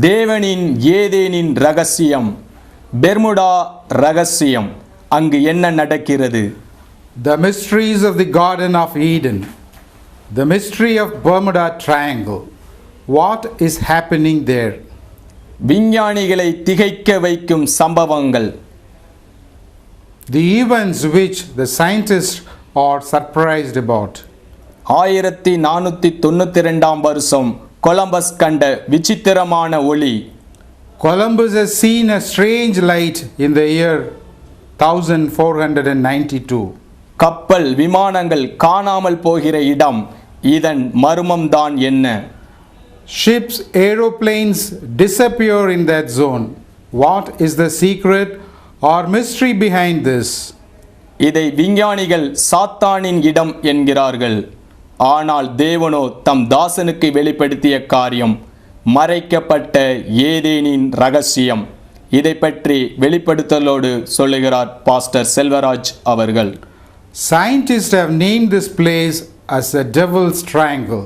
தேவனின் ஏதேனின் ரகசியம், பெர்முடா ரகசியம். அங்கு என்ன நடக்கிறது? The mysteries of the Garden of Eden, the mystery of Bermuda Triangle. What is happening there? விஞ்ஞானிகளை திகைக்க வைக்கும் சம்பவங்கள். The events which the scientists are surprised about. 1492 வருஷம் கொலம்பஸ் கண்ட விசித்திரமான ஒளி. Columbus has seen a strange light in the year 1492. கப்பல் விமானங்கள் காணாமல் போகிற இடம், இதன் மர்மம்தான் என்ன? Ships, aeroplanes disappear in that zone. What is the secret or mystery behind this? இதை விஞ்ஞானிகள் சாத்தானின் இடம் என்கிறார்கள். ஆனால் தேவனோ தம் தாசனுக்கு வெளிப்படுத்திய காரியம் மறைக்கப்பட்ட ஏதேனின் ரகசியம். இதை பற்றி வெளிப்படுத்தலோடு சொல்லுகிறார் பாஸ்டர் செல்வராஜ் அவர்கள். Scientists have named this place as the Devil's Triangle,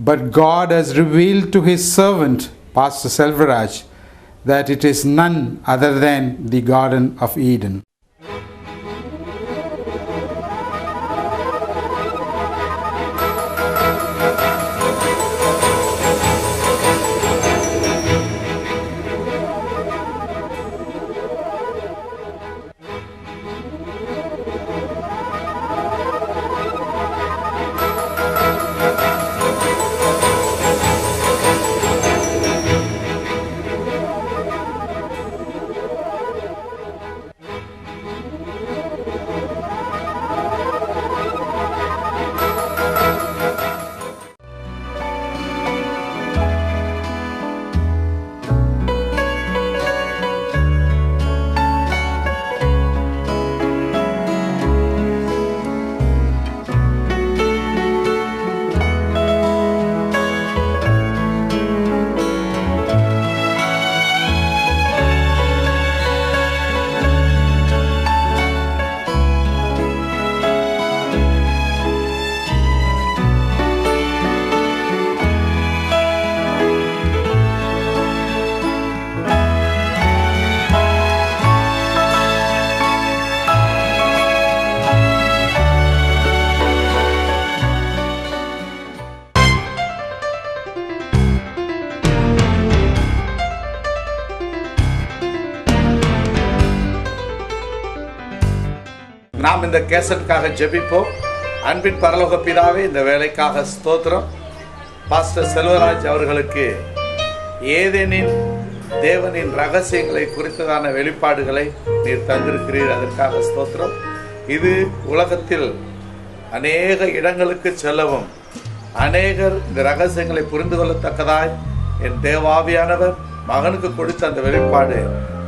but God has revealed to his servant Pastor Selvaraj that it is none other than the Garden of Eden. நாம் இந்த கேசட்டுக்காக ஜெபிப்போம். அன்பின் பரலோக பிதாவே, இந்த வேலைக்காக ஸ்தோத்திரம். பாஸ்டர் செல்வராஜ் அவர்களுக்கு ஏதேனின் தேவனின் ரகசியங்களை குறித்ததான வெளிப்பாடுகளை நீர் தந்திருக்கிறீர், அதற்காக ஸ்தோத்திரம். இது உலகத்தில் அநேக இடங்களுக்கு செல்லவும் அநேகர் இந்த ரகசியங்களை புரிந்து கொள்ளத்தக்கதாய் என் தேவாவியானவர் மகனுக்கு கொடுத்த அந்த வெளிப்பாடு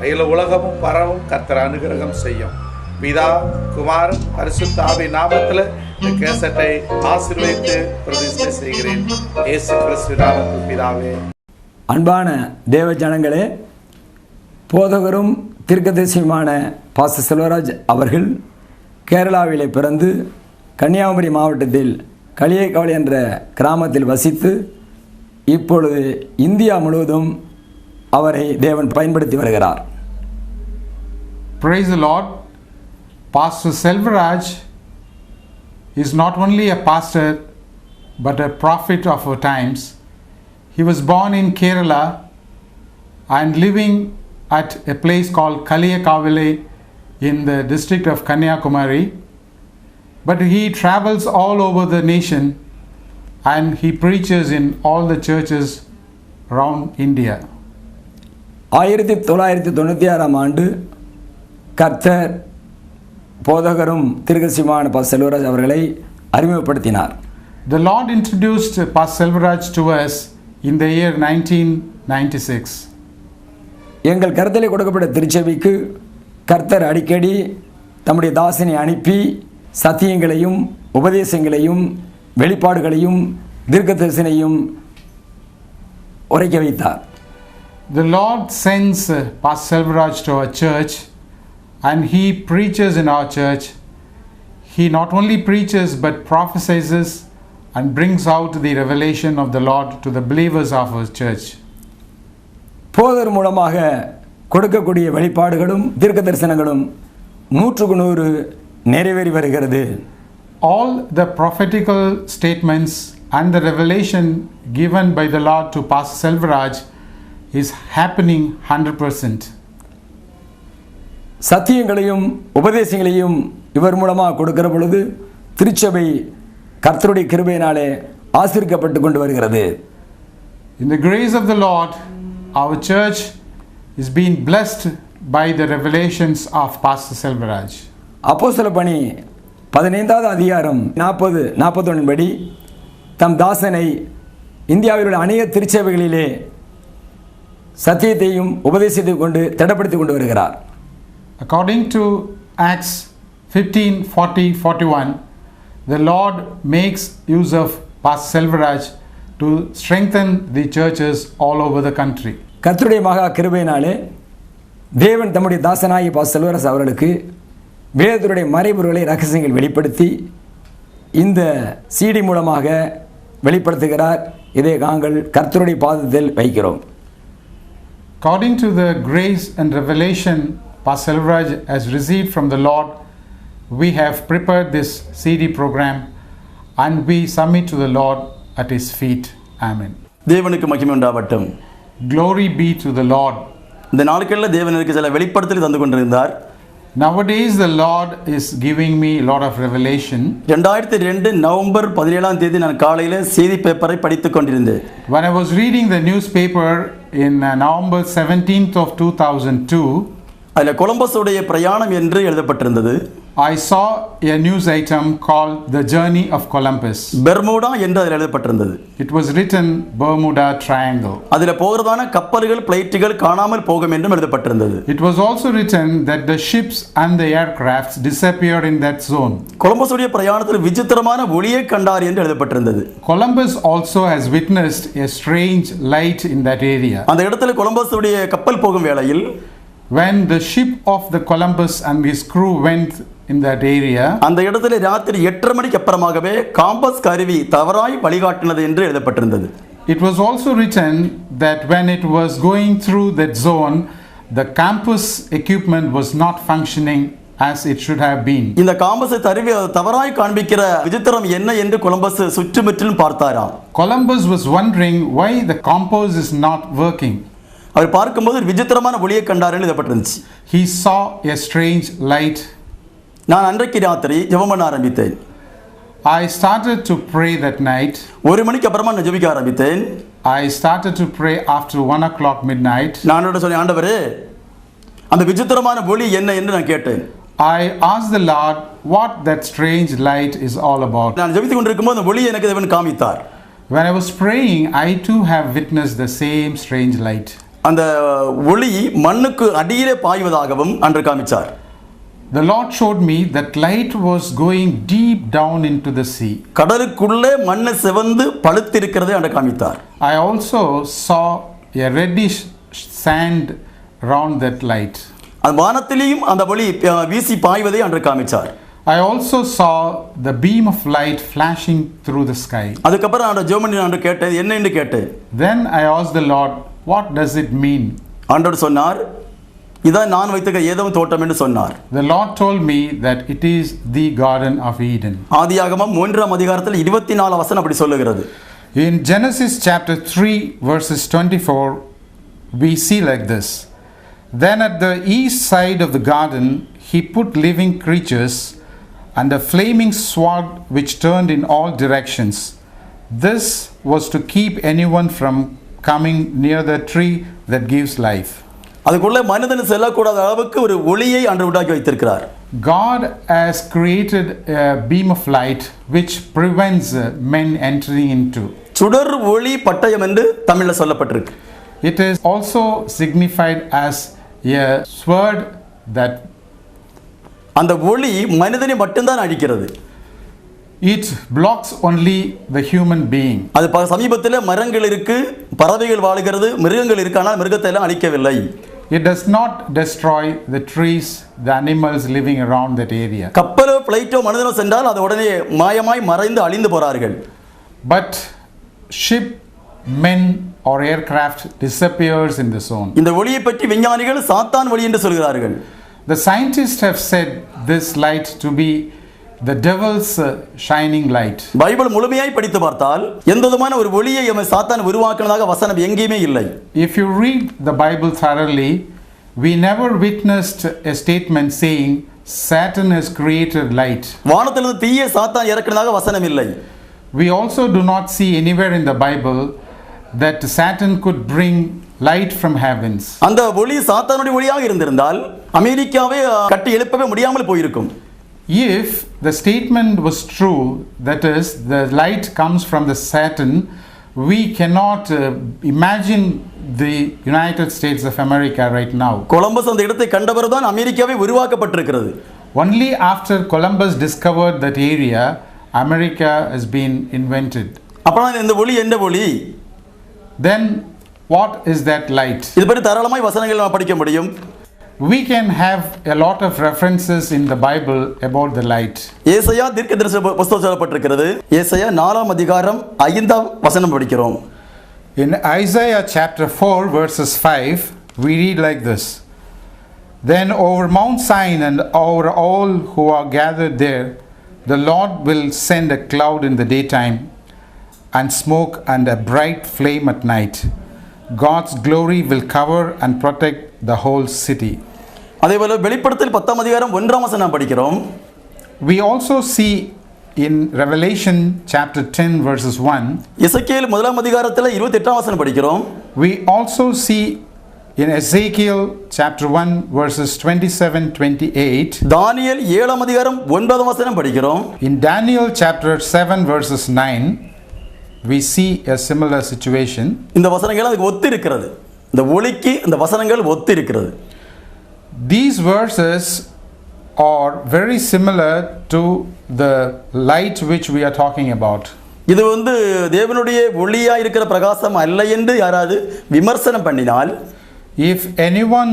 அகில உலகமும் பரவும் கர்த்தர் அனுகிரகம் செய்யும். பிதா, குமாரன், பரிசுத்த ஆவி நாமத்தில் இந்த கேசட்டை ஆசீர்வதித்து பிரதிஷ்டை செய்கிறேன். இயேசு கிறிஸ்து நாமத்தில் பிதாவே. அன்பான தேவ ஜனங்களே, போதகரும் தீர்க்கதரிசியுமான பாஸ்டர் செல்வராஜ் அவர்கள் கேரளாவிலே பிறந்து கன்னியாகுமரி மாவட்டத்தில் களியக்காவல் என்ற கிராமத்தில் வசித்து இப்பொழுது இந்தியா முழுவதும் அவரை தேவன் பயன்படுத்தி வருகிறார். Praise the Lord. Pastor Selvaraj is not only a pastor but a prophet of our times. He was born in Kerala and living at a place called Kaliyakavale in the district of Kanyakumari. But he travels all over the nation and he preaches in all the churches around India. 1996 ஆண்டு கர்த்தர் போதகரும் தீர்க்கதரிசியுமான pastor Selvaraj அவர்களை அறிமுகப்படுத்தினார். The Lord introduced Pastor Selvaraj to us in the year 1996. எங்கள் கருத்திலே கொடுக்கப்பட்ட திருச்சபைக்கு கர்த்தர் அடிக்கடி தம்முடைய தாசனை அனுப்பி சத்தியங்களையும் உபதேசங்களையும் வெளிப்பாடுகளையும் தீர்க்கதரிசனையும் உரைக்க வைத்தார். The Lord sends Pastor Selvaraj to our church and he preaches in our church. He not only preaches but prophesies and brings out the revelation of the Lord to the believers of our church. போதர் மூலமாக கொடுக்கக்கூடிய வெளிப்பாடுகளும் தீர்க்க தரிசனங்களும் 100% நிறைவேறி வருகிறது. All the prophetical statements and the revelation given by the Lord to Pastor Selvaraj is happening 100%. சத்தியங்களையும் உபதேசங்களையும் இவர் மூலமாக கொடுக்கிற பொழுது திருச்சபை கர்த்தருடைய கிருபையினாலே ஆசீர்வதிக்கப்பட்டு கொண்டு வருகிறது. In the grace of the Lord, our church is being blessed by the revelations of Pastor Selvaraj. அப்போஸ்தல பணி 15வது அதிகாரம் 40-41 படி தம் தாசனை இந்தியாவில் உள்ள அநேக திருச்சபைகளிலே சத்தியத்தையும் உபதேசத்தையும் கொண்டு திடப்படுத்திக் கொண்டு வருகிறார். According to Acts 15:40-41, the Lord makes use of Pastor Selvaraj to strengthen the churches all over the country. கர்த்தருடைய மகா கிருபையினாலே தேவன் தம்முடைய தாசனாகிய பாஸ்டர் செல்வராஜ் அவர்களுக்கு வேதத்துடைய மறைபொருளை ரகசியங்கள் வெளிப்படுத்தி இந்த சிடி மூலமாக வெளிப்படுத்துகிறார். இதை நாங்கள் கர்த்தருடைய பாதத்தில் வைக்கிறோம். According to the grace and revelation Pastor Selvaraj has received from the Lord, we have prepared this CD program and we submit to the Lord at His feet. Amen. தேவனுக்கு மகிமை உண்டாகட்டும். Glory be to the Lord. இந்த நாட்களில் தேவனுக்கு சில வெளிப்படுத்தலை தந்து கொண்டிருந்தார். Nowadays the Lord is giving me a lot of revelation. 2002 November 17ஆம் தேதி நான் காலையில் செய்தி பேப்பரை படித்துக் கொண்டிருந்தேன். When I was reading the newspaper in November 17th of 2002, அதில் கொலம்பஸுடைய பிரயாணம் என்று எழுதப்பட்டிருந்தது. I saw a news item called The Journey of Columbus. Bermuda என்று அதில் எழுதப்பட்டிருந்தது. It was written Bermuda Triangle. அதில் போகிறதான கப்பல்கள் பிளைட்டுகள் காணாமல் போகும் என்றும் எழுதப்பட்டிருந்தது. It was also written that the ships and the aircrafts disappeared in that zone. கொலம்பஸுடைய பிரயாணத்தில் விசித்திரமான ஒளியை கண்டார் என்று எழுதப்பட்டிருந்தது. Columbus also has witnessed a strange light in that area. அந்த இடத்துல கொலம்பஸுடைய கப்பல் போகும் வேளையில் When the ship of the Columbus and his crew went in that area, அந்த இடத்துல ராத்திரி 8:30 மணிக்கு அப்புறமாகவே காம்பஸ் கருவி தவறாய் வழிகாட்டினது என்று எழுதப்பட்டிருந்தது. it was also written that when it was going through that zone, the campus equipment was not functioning as it should have been. இந்த காம்பஸை தவறாய் காண்பிக்கிற விசித்திரம் என்ன என்று கொலம்பஸ் சுற்றுமுற்றிலும் பார்த்தாராம். Columbus was wondering why the compass is not working. அவர் பார்க்கும்போது ஒரு விசித்திரமான ஒளியை கண்டார் என்று எழுதப்பட்டிருந்துச்சு. He saw a strange light. நான் அன்றைக்கு ராத்திரி ஜெபம் பண்ண ஆரம்பித்தேன். I started to pray that night. 1 மணிக்கு அப்புறமா நான் ஜெபிக்க ஆரம்பித்தேன். I started to pray after 1 o'clock midnight. நான் அவரோட சொன்னேன், ஆண்டவரே அந்த விசித்திரமான ஒளி என்ன என்று நான் கேட்டேன். I asked the Lord what that strange light is all about. நான் ஜெபித்துக் கொண்டிருக்கும்போது அந்த ஒளி எனக்கு தேவன் காமித்தார். When I was praying, I too have witnessed the same strange light. அந்த ஒளி மண்ணுக்கு அடியிலே பாய்வதாகவும் அன்று காமிச்சார். The Lord showed me that light was going deep down into the sea. கடலுக்குள்ளே மண்ணு சிவந்து பழுத்திருக்கிறதை அன்று காமித்தார். I also saw a reddish sand around that light. அந்த வானத்திலேயும் அந்த ஒளி வீசி பாய்வதை அன்று காமிச்சார். I also saw the beam of light flashing through the sky. அதுக்கப்புறம் நான் ஜெபம் பண்ணி நான் கேட்டேன், என்ன என்று கேட்டேன். Then I asked the Lord, what does it mean? ஆண்டவர் சொன்னார், இதான் நான் வைத்த ஏதோம் தோட்டம் என்று சொன்னார். The Lord told me that it is the Garden of Eden. ஆதியாகமம் 1ஆம் அதிகாரத்தில் 24 வசனம் அப்படி சொல்லுகிறது. In Genesis chapter 3 verses 24, we see like this. Then at the east side of the garden, he put living creatures and a flaming sword which turned in all directions. This was to keep anyone from coming near the tree that gives life. அதுக்குள்ள மனிதன் செல்லக்கூடாத அளவுக்கு ஒரு ஒளியை அன்று உண்டாக்கி வைத்திருக்கிறார். God has created a beam of light which prevents men entering into. சுடர் ஒளி பட்டயம் என்று தமிழ்ல சொல்லப்பட்டிருக்கு. It is also signified as a sword that அந்த ஒளி மனிதனை மட்டும்தான் அழிக்கிறது. it blocks only the human being. அது சமீபத்தில் மரங்கள் இருக்கு, பறவைகள் வாழுகிறது, மிருகங்கள் இருக்கு, ஆனால் மிருகத்தை எல்லாம் அழிக்கவில்லை. It does not destroy the trees, the animals living around that area. கப்பலோ பிளைட்டோ மனிதனோ சென்றால் அது உடனே மாயமாய் மறைந்து அழிந்து போறார்கள். But ship, men or aircraft disappears in the zone. இந்த ஒளியை பற்றி விஞ்ஞானிகள் சாத்தான் ஒளி என்று சொல்கிறார்கள். The scientists have said this light to be the devil's shining light. Bible முழுமையாய் படித்து பார்த்தால் எந்த விதமான ஒரு ஒளியை சாத்தான் உருவாக்குனதாக வசனம் எங்கேயுமே இல்லை. If you read the Bible thoroughly, we never witnessed a statement saying Satan has created light. வானத்திலிருந்து தீயை சாத்தான் இறக்குனதாக வசனம் இல்லை. We also do not see anywhere in the Bible that Satan could bring light from heavens. அந்த ஒளி சாத்தானுடைய ஒளியாக இருந்திருந்தால் அமெரிக்காவை கட்டி எழுப்பவே முடியாமல் போயிருக்கும். If the statement was true, that is, the light comes from the Satan, we cannot imagine the United States of America right now. Columbus அந்த இடத்தை கண்டவர்தான் அமெரிக்காவே உருவாக்கப்பட்டிருக்கிறது. Only after Columbus discovered that area, America has been invented. அப்பனா இந்த ஒளி என்ன ஒளி? Then what is that light? இது பற்றி தாராளமாய் வசனங்களை நாம் படிக்க முடியும். We can have a lot of references in the Bible about the light. ஏசாயா தீர்க்கதரிசன புத்தகம் சொல்லப்பட்டிருக்கிறது. ஏசாயா 4ஆம் அதிகாரம் 5ஆம் வசனம் படிக்கிறோம். In Isaiah chapter 4 verses 5, we read like this. Then over Mount Zion and over all who are gathered there, the Lord will send a cloud in the daytime and smoke and a bright flame at night. God's glory will cover and protect the whole city. அதேபோல வெளிப்படுத்தல் 10ஆம் அதிகாரம் 1ஆம் வசனம் படிக்கிறோம். We also see in Revelation chapter 10 verses 1. எசேக்கியேல் 1ஆம் அதிகாரத்தில் 28ஆம் வசனம் படிக்கிறோம். We also see in Ezekiel chapter 1 verses 27-28. தானியேல் 7ஆம் அதிகாரம் 9ஆம் வசனம் படிக்கிறோம். In Daniel chapter 7 verses 9, we see a similar situation. இந்த வசனங்கள் அதுக்கு ஒத்து இருக்கிறது. இந்த ஒளிக்கு இந்த வசனங்கள் ஒத்து இருக்கிறது. These verses are very similar to the light which we are talking about. இது தேவனுடைய ஒளியா இருக்கிற பிரகாசம் அல்ல என்று யாராவது விமர்சனம் பண்ணினால், if anyone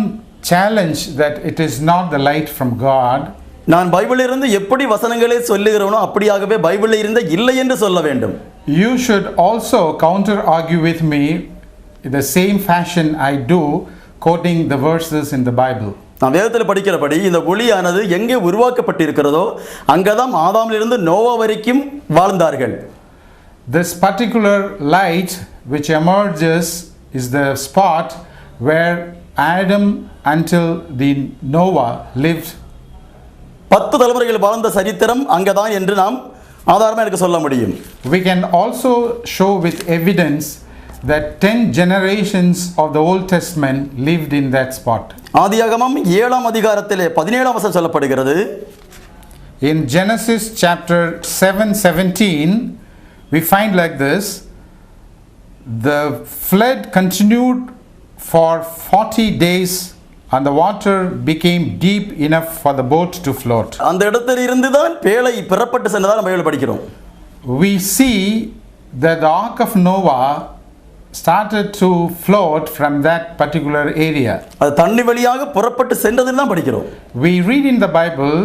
challenge that it is not the light from God, நான் பைபிளில் இருந்து எப்படி வசனங்களை சொல்லுகிறேனோ அப்படியாகவே பைபிளில் இருந்த இல்லை என்று சொல்ல வேண்டும். you should also counter argue with me in the same fashion I do, quoting the verses in the Bible. நான் வேதத்தில் படிக்கிறபடி இந்த ஒளியானது எங்கே உருவாக்கப்பட்டிருக்கிறதோ அங்கதான் ஆதாமிலிருந்து நோவா வரைக்கும் வாழ்ந்தார்கள். This particular light which emerges is the spot where Adam until the Noah lived. 10 தலைமுறைகள் வாழ்ந்த சரித்திரம் அங்கதான் என்று நாம் ஆதாரமா எனக்கு சொல்ல முடியும். We can also show with evidence that 10 generations of the Old Testament lived in that spot. ஆதியாகமம் 7ஆம் அதிகாரத்திலே 17ஆம் வசனம் சொல்லப்படுகிறது. In Genesis chapter 7:17, we find like this: the flood continued for 40 days and the water became deep enough for the boat to float. அந்த இடத்தில் இருந்து தான் பேழை பெறப்பட்டு சென்றதா நம்ம பைபிளில் படிக்கிறோம். We see that the ark of Noah started to float from that particular area. அது தண்ணி வழியாக புறப்பட்டு சென்றதுன்னு தான் படிக்கிறோம். We read in the Bible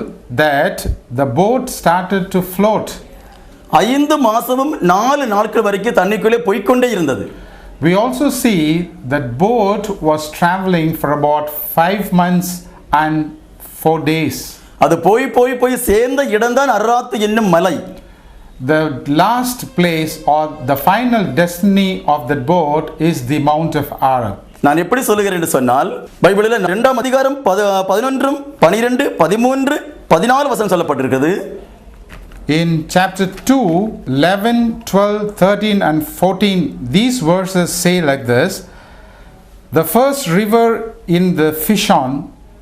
that the boat started to float. 5 மாசமும் 4 நாட்கள் வரைக்கும் தண்ணிக்குள்ளே போய்க்கொண்டே இருந்தது. We also see that boat was traveling for about 5 months and 4 days. அது போய் சேர்ந்த இடம்தான் அர்ராத் என்னும் மலை. The last place or the final destiny of the boat is the Mount of Ararat. நான் எப்படி சொல்லுகிறேன் என்று சொன்னால், பைபிளில் 2ஆம் அதிகாரம் 11, 12, 13, 14 வசனம் சொல்லப்பட்டிருக்கிறது. In chapter 2, 11, 12, 13 and 14, these verses say like this: the first river in the Fishon,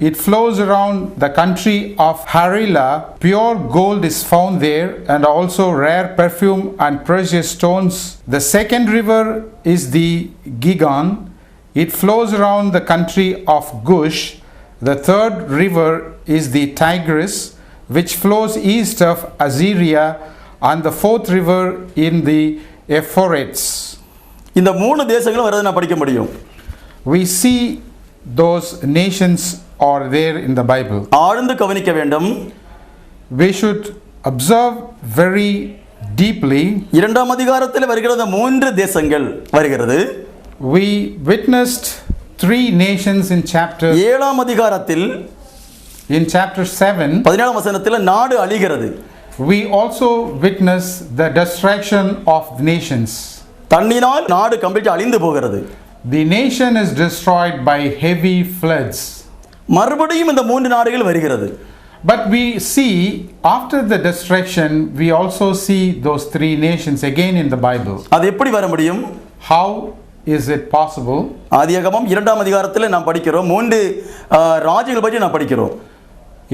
it flows around the country of Havilah. Pure gold is found there, and also rare perfume and precious stones. The second river is the Gihon. It flows around the country of Gush. The third river is the Tigris, which flows east of Assyria, and the fourth river in the Euphrates. இந்த 3 தேசங்களும் வரதை நான் படிக்க முடியும். We see those nations are there in the Bible. ஆழ்ந்து கவனிக்க வேண்டும். We should observe very deeply, இரண்டாம் அதிகாரத்தில் வருகிறது மூன்று தேசங்கள் வருகிறது. we witnessed three nations in chapter ஏழாம் அதிகாரத்தில் in chapter 7. 17ஆம் வசனத்தில் நாடு அழிகிறது. We also witness the destruction of the nations. தண்ணீரால் நாடு கம்ப்ளீட் அழிந்து போகிறது. The nation is destroyed by heavy floods. மறுபடியும் இந்த மூன்று நாடுகள் வருகிறது. But we see after the destruction, we also see those three nations again in the Bible. அது எப்படி வர முடியும்? How is it possible? ஆதியாகமம் 2ஆம் அதிகாரத்தில் நாம் படிக்கிறோம் மூன்று ராஜ்யங்கள் பற்றி நாம் படிக்கிறோம்.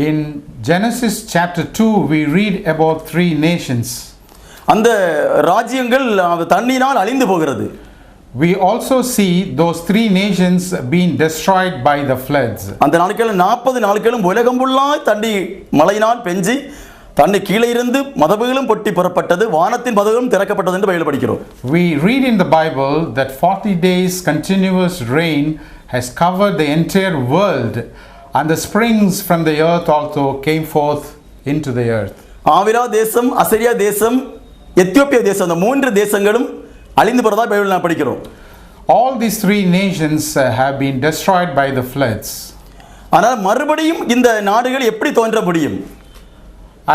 In Genesis chapter 2, we read about three nations. அந்த ராஜ்யங்கள் தண்ணீரால் அழிந்து போகிறது. We also see those three nations being destroyed by the floods. அந்த நாட்கள் 40 நாட்களும் உலகம் ஃபுல்லாக தண்ணி மழையினால் பெஞ்சி தண்ணி கீழே இருந்து மதகுகளும் பொட்டி புறப்பட்டது, வானத்தின் மதகுகளும் திறக்கப்பட்டது என்று பைபிள் படிக்கிறோம். We read in the Bible that 40 days continuous rain has covered the entire world, and the springs from the earth also came forth into the earth. Avira தேசம், அசரியா தேசம், எத்தியோப்பியா தேசம், அந்த மூன்று தேசங்களும் அழிந்து போறதா பைபிள் நான் படிக்கிறோம். All these three nations have been destroyed by the floods. ஆனால் மறுபடியும் இந்த நாடுகள் எப்படி தோன்ற முடியும்?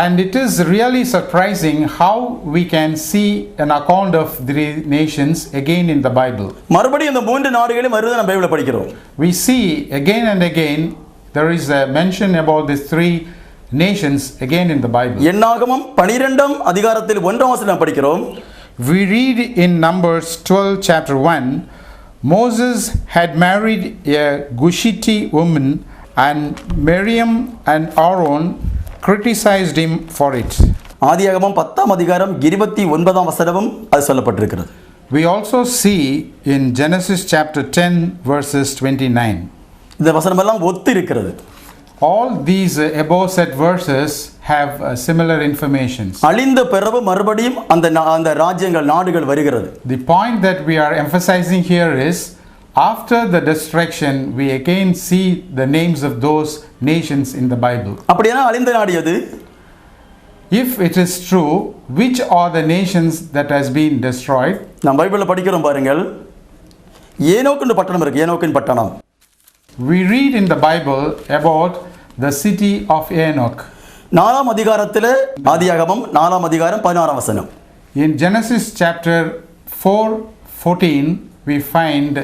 And it is really surprising how we can see an account of three nations again in the Bible. மறுபடியும் இந்த மூன்று நாடுகளும் வருவதை நாம் பைபிளில் படிக்கிறோம். We see again and again there is a mention about these three nations again in the Bible. என்னாகமம் 12ஆம் அதிகாரத்தில் 1ஆம் வசனம் நாம் படிக்கிறோம். We read in Numbers 12 chapter 1, Moses had married a Gushite woman, and Miriam and Aaron criticized him for it. ஆதியாகமம் 10ஆம் அதிகாரம் 29ஆம் வசனமும் அது சொல்லப்பட்டிருக்கிறது. We also see in Genesis chapter 10 verses 29. இந்த வசனமெல்லாம் ஒத்து இருக்கிறது. All these above said verses have similar information. அழிந்த பிறகு மறுபடியும் அந்த ராஜ்யங்கள் நாடுகள் வருகிறது. The point that we are emphasizing here is after the destruction we again see the names of those nations in the Bible. அப்படினா அழிந்த நாடு எது? If it is true, which are the nations that has been destroyed? நாம் பைபிள்ல படிக்கிறோம் பாருங்கள். ஏனோக்குன்ற பட்டணம் இருக்கு, ஏனோக்கின் பட்டணம். We read in the Bible about the city of Enoch. 4ஆம் அதிகாரத்தில் ஆதியாகமம் 4ஆம் அதிகாரம் 16ஆம் வசனம். In Genesis chapter 4:14 we find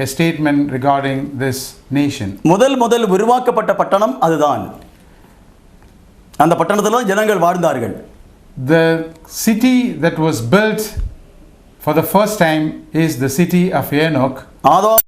a statement regarding this nation. முதல் உருவாக்கப்பட்ட பட்டணம் அதுதான். அந்த பட்டணத்தில் ஜனங்கள் வாழ்ந்தார்கள். The city that was built for the first time is the city of Enoch. Adam